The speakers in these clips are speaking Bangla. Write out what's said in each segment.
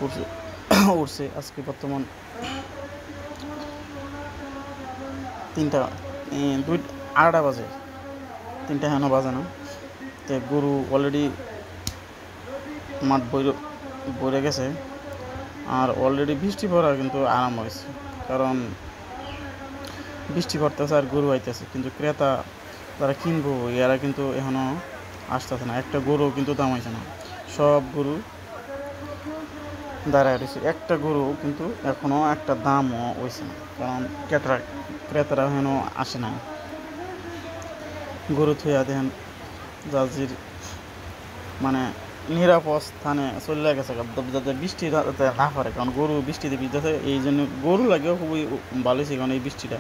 উঠছে উঠছে আজকে বর্তমান 3টা 2:30 বাজে, 3টা এখনও বাজে না। তো গরু অলরেডি মাঠ বইরে গেছে, আর অলরেডি বৃষ্টি পড়া কিন্তু আরম্ভ হয়েছে। কারণ বৃষ্টি পড়তেছে আর গরু আইতেছে, কিন্তু ক্রেতা যারা কিনবো এরা কিন্তু এখনও আসতেছে না। একটা গরু কিন্তু দাম হয়েছে না, সব গরু দাঁড়ায় রয়েছে। একটা গরু কিন্তু এখনও একটা দামও হয়েছে না, কারণ ক্রেতারা এখনও আসে না। গরু থুয়া দেখেন জার্সির মানে নিরাপদ স্থানে চলে গেছে, যাতে বৃষ্টি যাতে না পড়ে। কারণ গরু বৃষ্টিতে ভিজতেছে, এই জন্য গরু লাগেও খুবই ভালো হয়েছে। কারণ এই বৃষ্টিটা,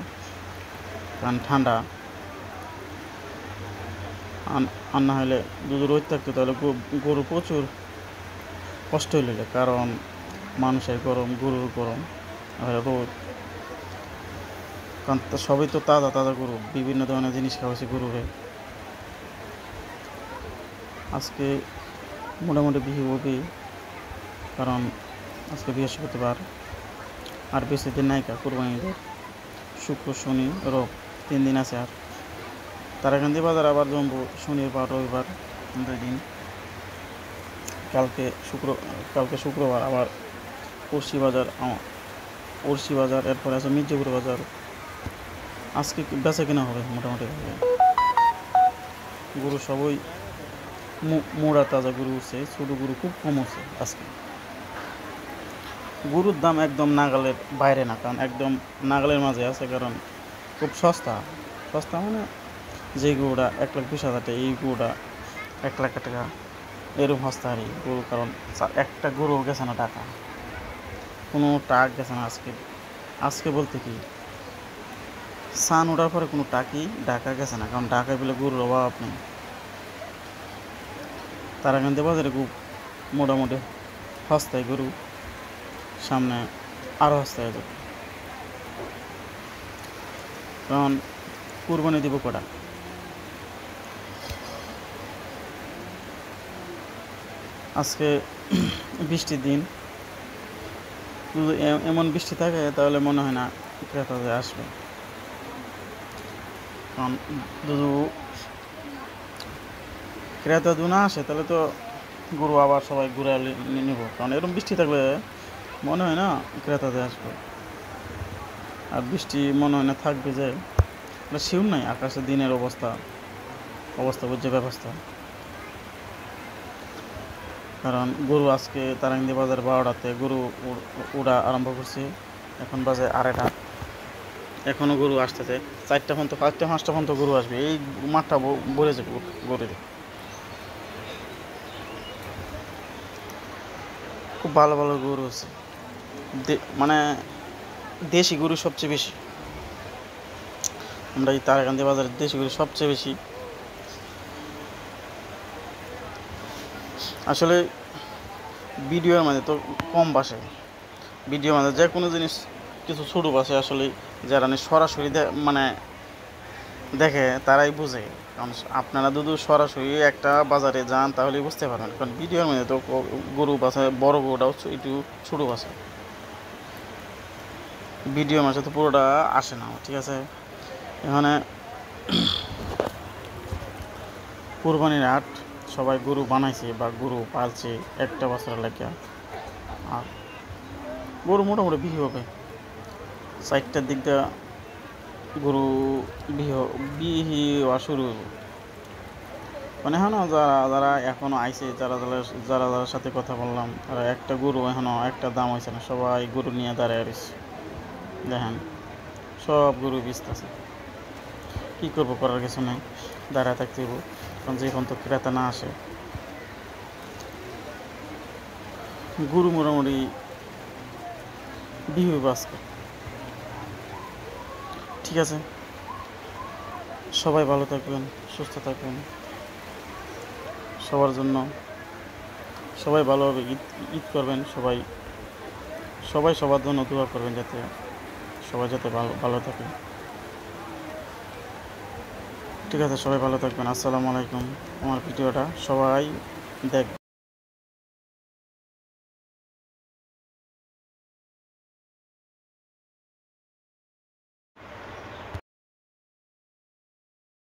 কারণ ঠান্ডা, আর না হলে যদি রোদ থাকতো তাহলে গরু প্রচুর কষ্ট হইল। কারণ মানুষের গরম, গরুর গরম, রোদ, কারণ সবই তো তাজা তাজা গরু, বিভিন্ন ধরনের জিনিস খাওয়াইছে গরুরে। আজকে মোটামুটি বিহু হবে, কারণ আজকে বৃহস্পতিবার, আর বেশি দিন নাইকা কোরবানিদের। শুক্র, শনি, রোব 3 দিন আছে। আর তারাকান্দি বাজার আবার জমবো শনিবার, রবিবার 2 দিন। কালকে শুক্রবার আবার পড়শি বাজার, এরপরে আছে মির্জাপুর বাজার। আজকে বেচা কিনা হবে মোটামুটি। গরু সবই মোড়া তাজা গরু উঠছে, ছোটো গরু খুব কম উঠছে আজকে। গরুর দাম একদম নাগালের বাইরে না, কারণ একদম নাগালের মাঝে আছে। কারণ খুব সস্তা মানে যে গরুটা 1,20,000 টাকা, এই গরুটা 1,00,000 টাকা, এরকম সস্তা আর গরু। কারণ একটা গরু গেছে না টাকা, কোনো টাক গেছে না আজকে বলতে কি সান ওঠার পরে কোনো টাকি ঢাকা গেছে না, কারণ ঢাকায় বলে গরুর অভাব নেই। তারাকান্দি বাজারে খুব মোটামুটি সস্তায় গরু, সামনে আরও সস্তায় যাবে। কারণ কুরবানি দিব কটা, আজকে বৃষ্টির দিন, যদি এমন বৃষ্টি থাকে তাহলে মনে হয় না ক্রেতাদের আসবে। কারণ যদি ক্রেতা যদি না আসে তাহলে তো গরু আবার সবাই ঘুরে নেব। কারণ এরকম বৃষ্টি থাকলে মনে হয় না ক্রেতাদের আসবে। আর বৃষ্টি মনে হয় না থাকবে, যে শিউর নাই আকাশে দিনের অবস্থা বুঝছে ব্যবস্থা। কারণ গরু আজকে তারাকান্দি বাজার 12টাতে গরু উড়া আরম্ভ করছে, এখন বাজে 2:30। এখনও গরু আসতেছে, 4টা পর্যন্ত, 5টা পর্যন্ত গরু আসবে। এই মাঠটা ভরে যাবে গরুতে। খুব ভালো ভালো গরু আছে, মানে দেশি গরু সবচেয়ে বেশি। আমরা এই তারাকান্দি বাজারের দেশি গরু সবচেয়ে বেশি। আসলে ভিডিওর মাঝে তো কম বাসে, ভিডিওর মাঝে যে কোনো জিনিস কিছু ছোটো বাসে। আসলে যারা সরাসরি মানে দেখে তারাই বুঝে। কারণ আপনারা যদি সরাসরি একটা বাজারে যান তাহলেই বুঝতে পারবেন। কারণ ভিডিওর মধ্যে তো গরু বাসে, বড় গরুটাও একটু ছোটো বাসে, ভিডিওর মাঝে তো পুরোটা আসে না। ঠিক আছে, এখানে কুরবানির হাট, সবাই গরু বানাইছে বা গরু পালছে একটা বছরের লাগিয়া। আর গরু মোটামুটি বিহি হবে 4টার দিক দিয়ে, গরু বিহি হওয়া শুরু হইব। মানে এখনও যারা এখনও আইছে, যারা সাথে কথা বললাম, তারা একটা গরু এখনও একটা দাম হয়েছে না, সবাই গরু নিয়ে দাঁড়ায় রয়েছে। দেখেন সব গরু বেচতেছে, কী করবো, করার কিছু নেই, দাঁড়ায় থাকতে হইব। কারণ যে পর্যন্ত ক্রেতা না আসে, গরু মোটামুটি বিহু আজকে। ঠিক আছে, সবাই ভালো থাকবেন, সুস্থ থাকবেন, সবার জন্য সবাই ভালোভাবে ঈদ করবেন। সবাই সবার জন্য দোয়া করবেন, যাতে সবাই যাতে ভালো থাকে। ঠিক আছে, সবাই ভালো থাকবেন। আসসালামু আলাইকুম। আমার ভিডিওটা সবাই দেখ।